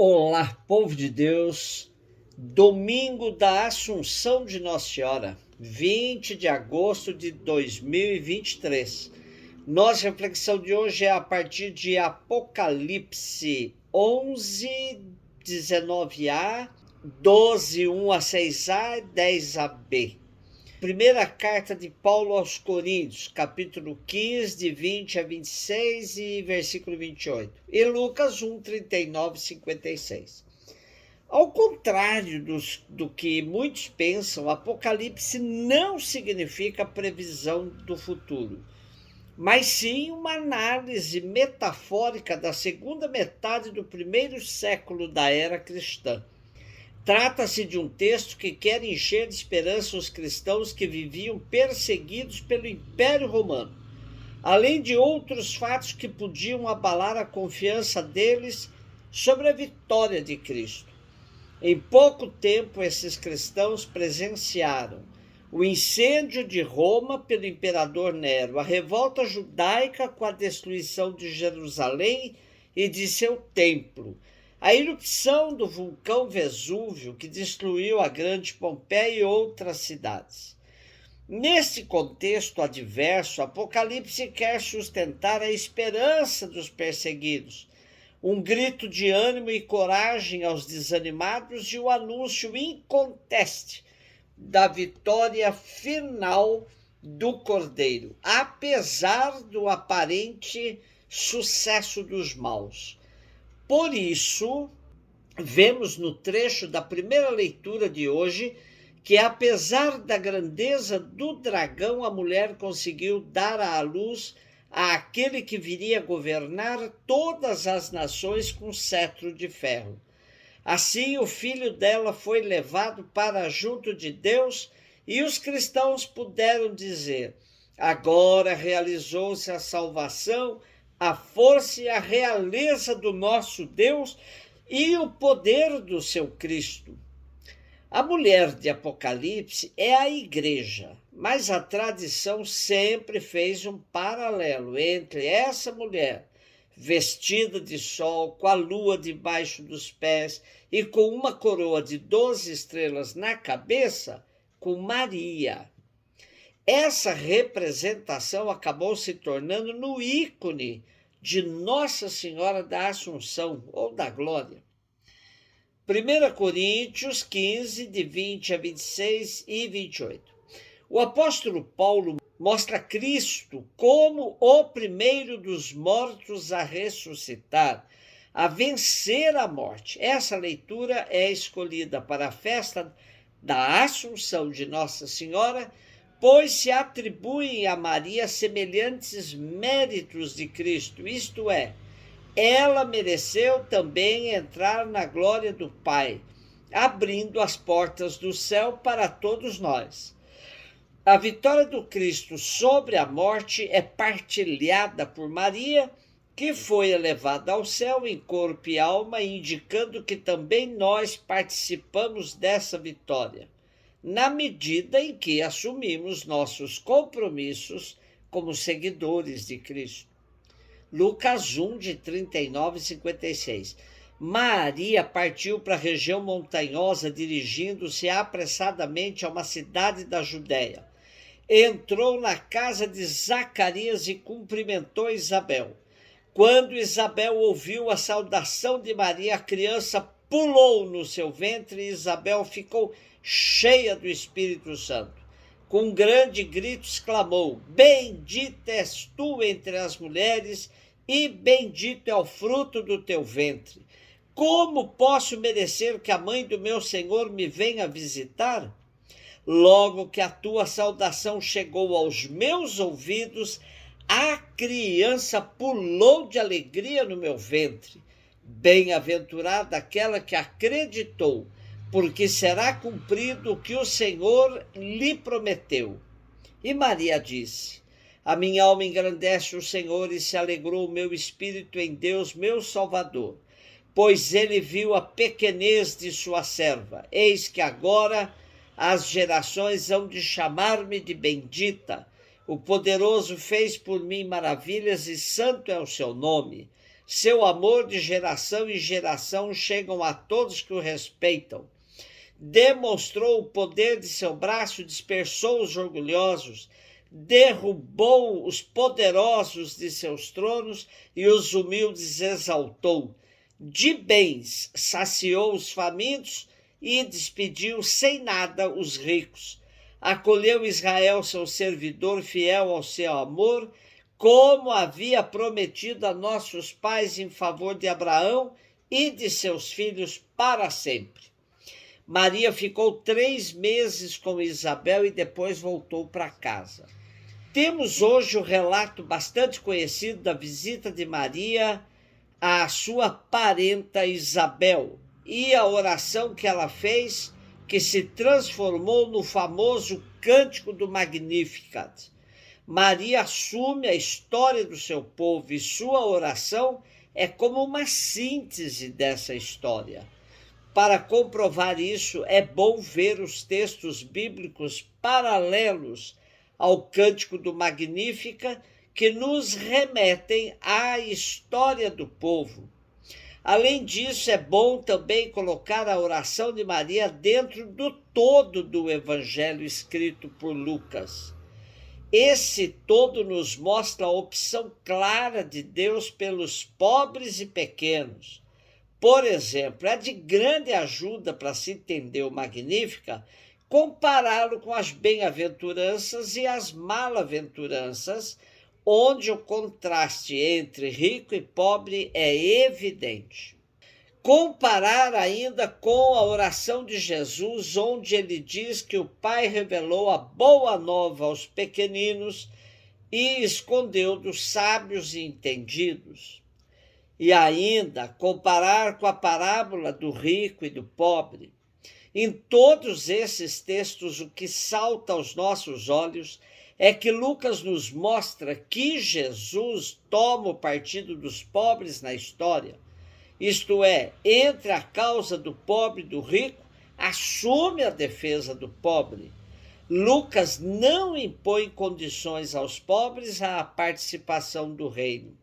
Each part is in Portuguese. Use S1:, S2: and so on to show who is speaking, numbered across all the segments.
S1: Olá, povo de Deus, domingo da Assunção de Nossa Senhora, 20 de agosto de 2023. Nossa reflexão de hoje é a partir de Apocalipse 11, 19a, 12, 1 a 6a e 10ab. Primeira carta de Paulo aos Coríntios, capítulo 15, de 20 a 26 e versículo 28. E Lucas 1, 39 e 56. Ao contrário do que muitos pensam, Apocalipse não significa previsão do futuro, mas sim uma análise metafórica da segunda metade do primeiro século da era cristã. Trata-se de um texto que quer encher de esperança os cristãos que viviam perseguidos pelo Império Romano, além de outros fatos que podiam abalar a confiança deles sobre a vitória de Cristo. Em pouco tempo, esses cristãos presenciaram o incêndio de Roma pelo imperador Nero, a revolta judaica com a destruição de Jerusalém e de seu templo, a erupção do vulcão Vesúvio, que destruiu a grande Pompeia e outras cidades. Nesse contexto adverso, Apocalipse quer sustentar a esperança dos perseguidos, um grito de ânimo e coragem aos desanimados e o anúncio inconteste da vitória final do Cordeiro, apesar do aparente sucesso dos maus. Por isso, vemos no trecho da primeira leitura de hoje que, apesar da grandeza do dragão, a mulher conseguiu dar à luz àquele que viria governar todas as nações com cetro de ferro. Assim, o filho dela foi levado para junto de Deus e os cristãos puderam dizer: agora realizou-se a salvação, a força e a realeza do nosso Deus e o poder do seu Cristo. A mulher de Apocalipse é a igreja, mas a tradição sempre fez um paralelo entre essa mulher, vestida de sol, com a lua debaixo dos pés e com uma coroa de 12 estrelas na cabeça, com Maria. Essa representação acabou se tornando no ícone de Nossa Senhora da Assunção, ou da Glória. 1 Coríntios 15, de 20 a 26 e 28. O apóstolo Paulo mostra Cristo como o primeiro dos mortos a ressuscitar, a vencer a morte. Essa leitura é escolhida para a festa da Assunção de Nossa Senhora, pois se atribuem a Maria semelhantes méritos de Cristo, isto é, ela mereceu também entrar na glória do Pai, abrindo as portas do céu para todos nós. A vitória do Cristo sobre a morte é partilhada por Maria, que foi elevada ao céu em corpo e alma, indicando que também nós participamos dessa vitória, na medida em que assumimos nossos compromissos como seguidores de Cristo. Lucas 1, de 39 e 56. Maria partiu para a região montanhosa, dirigindo-se apressadamente a uma cidade da Judéia. Entrou na casa de Zacarias e cumprimentou Isabel. Quando Isabel ouviu a saudação de Maria, a criança pulou no seu ventre e Isabel ficou cheia do Espírito Santo. Com um grande grito exclamou: bendita és tu entre as mulheres e bendito é o fruto do teu ventre. Como posso merecer que a mãe do meu Senhor me venha visitar? Logo que a tua saudação chegou aos meus ouvidos, a criança pulou de alegria no meu ventre. Bem-aventurada aquela que acreditou, porque será cumprido o que o Senhor lhe prometeu. E Maria disse: a minha alma engrandece o Senhor e se alegrou o meu espírito em Deus, meu Salvador, pois ele viu a pequenez de sua serva. Eis que agora as gerações hão de chamar-me de bendita. O poderoso fez por mim maravilhas e santo é o seu nome. Seu amor de geração em geração chegam a todos que o respeitam. Demonstrou o poder de seu braço, dispersou os orgulhosos, derrubou os poderosos de seus tronos e os humildes exaltou. De bens saciou os famintos e despediu sem nada os ricos. Acolheu Israel, seu servidor, fiel ao seu amor, como havia prometido a nossos pais em favor de Abraão e de seus filhos para sempre. Maria ficou 3 meses com Isabel e depois voltou para casa. Temos hoje o relato bastante conhecido da visita de Maria à sua parenta Isabel e a oração que ela fez, que se transformou no famoso Cântico do Magnificat. Maria assume a história do seu povo e sua oração é como uma síntese dessa história. Para comprovar isso, é bom ver os textos bíblicos paralelos ao Cântico do Magnificat, que nos remetem à história do povo. Além disso, é bom também colocar a oração de Maria dentro do todo do evangelho escrito por Lucas. Esse todo nos mostra a opção clara de Deus pelos pobres e pequenos. Por exemplo, é de grande ajuda para se entender o Magnífica compará-lo com as bem-aventuranças e as malaventuranças, onde o contraste entre rico e pobre é evidente. Comparar ainda com a oração de Jesus, onde ele diz que o Pai revelou a boa nova aos pequeninos e escondeu dos sábios e entendidos. E ainda comparar com a parábola do rico e do pobre. Em todos esses textos, o que salta aos nossos olhos é que Lucas nos mostra que Jesus toma o partido dos pobres na história. Isto é, entre a causa do pobre e do rico, assume a defesa do pobre. Lucas não impõe condições aos pobres à participação do reino.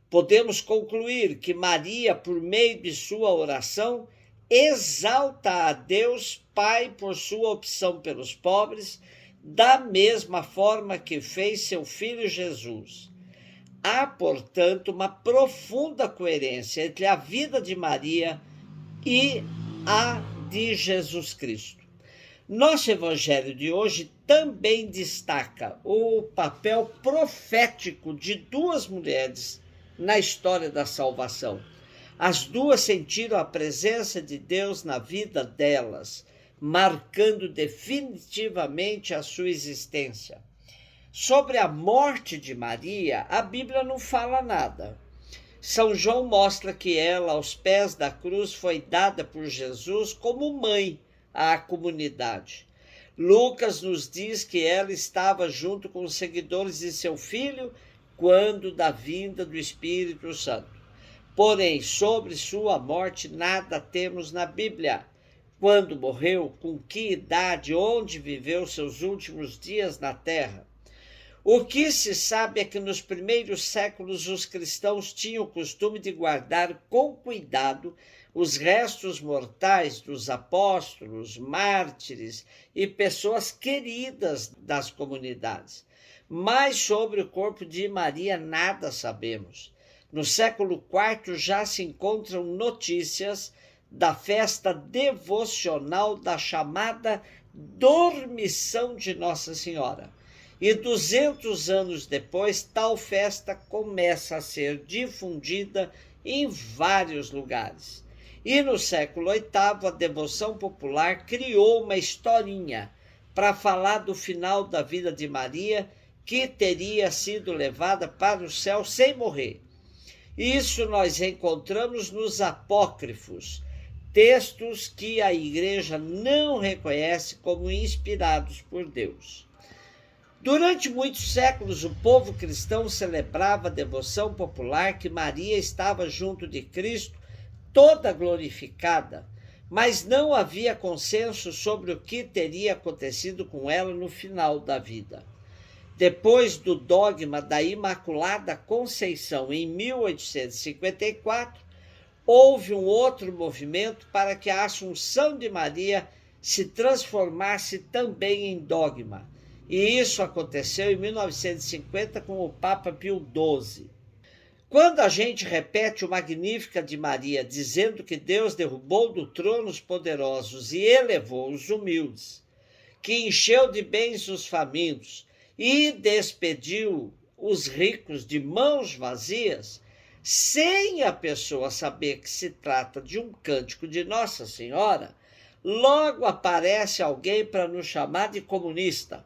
S1: Podemos concluir que Maria, por meio de sua oração, exalta a Deus Pai por sua opção pelos pobres, da mesma forma que fez seu filho Jesus. Há, portanto, uma profunda coerência entre a vida de Maria e a de Jesus Cristo. Nosso evangelho de hoje também destaca o papel profético de 2 mulheres na história da salvação. As duas sentiram a presença de Deus na vida delas, marcando definitivamente a sua existência. Sobre a morte de Maria, a Bíblia não fala nada. São João mostra que ela, aos pés da cruz, foi dada por Jesus como mãe à comunidade. Lucas nos diz que ela estava junto com os seguidores de seu filho quando da vinda do Espírito Santo. Porém, sobre sua morte nada temos na Bíblia. Quando morreu, com que idade, onde viveu seus últimos dias na terra. O que se sabe é que nos primeiros séculos os cristãos tinham o costume de guardar com cuidado os restos mortais dos apóstolos, mártires e pessoas queridas das comunidades. Mas sobre o corpo de Maria nada sabemos. No século IV já se encontram notícias da festa devocional da chamada Dormição de Nossa Senhora. E 200 anos depois, tal festa começa a ser difundida em vários lugares. E no século VIII, a devoção popular criou uma historinha para falar do final da vida de Maria, que teria sido levada para o céu sem morrer. Isso nós encontramos nos apócrifos, textos que a Igreja não reconhece como inspirados por Deus. Durante muitos séculos, o povo cristão celebrava a devoção popular que Maria estava junto de Cristo, toda glorificada, mas não havia consenso sobre o que teria acontecido com ela no final da vida. Depois do dogma da Imaculada Conceição, em 1854, houve um outro movimento para que a Assunção de Maria se transformasse também em dogma. E isso aconteceu em 1950 com o Papa Pio XII. Quando a gente repete o Magnífica de Maria, dizendo que Deus derrubou do trono os poderosos e elevou os humildes, que encheu de bens os famintos e despediu os ricos de mãos vazias, sem a pessoa saber que se trata de um cântico de Nossa Senhora, logo aparece alguém para nos chamar de comunista.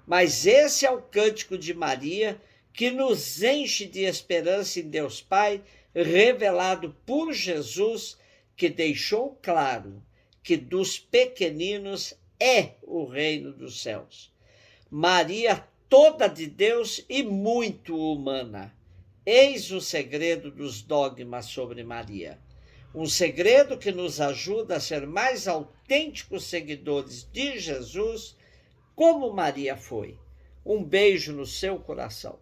S1: Mas esse é o cântico de Maria, que nos enche de esperança em Deus Pai, revelado por Jesus, que deixou claro que dos pequeninos é o reino dos céus. Maria, toda de Deus e muito humana. Eis o segredo dos dogmas sobre Maria. Um segredo que nos ajuda a ser mais autênticos seguidores de Jesus, como Maria foi. Um beijo no seu coração.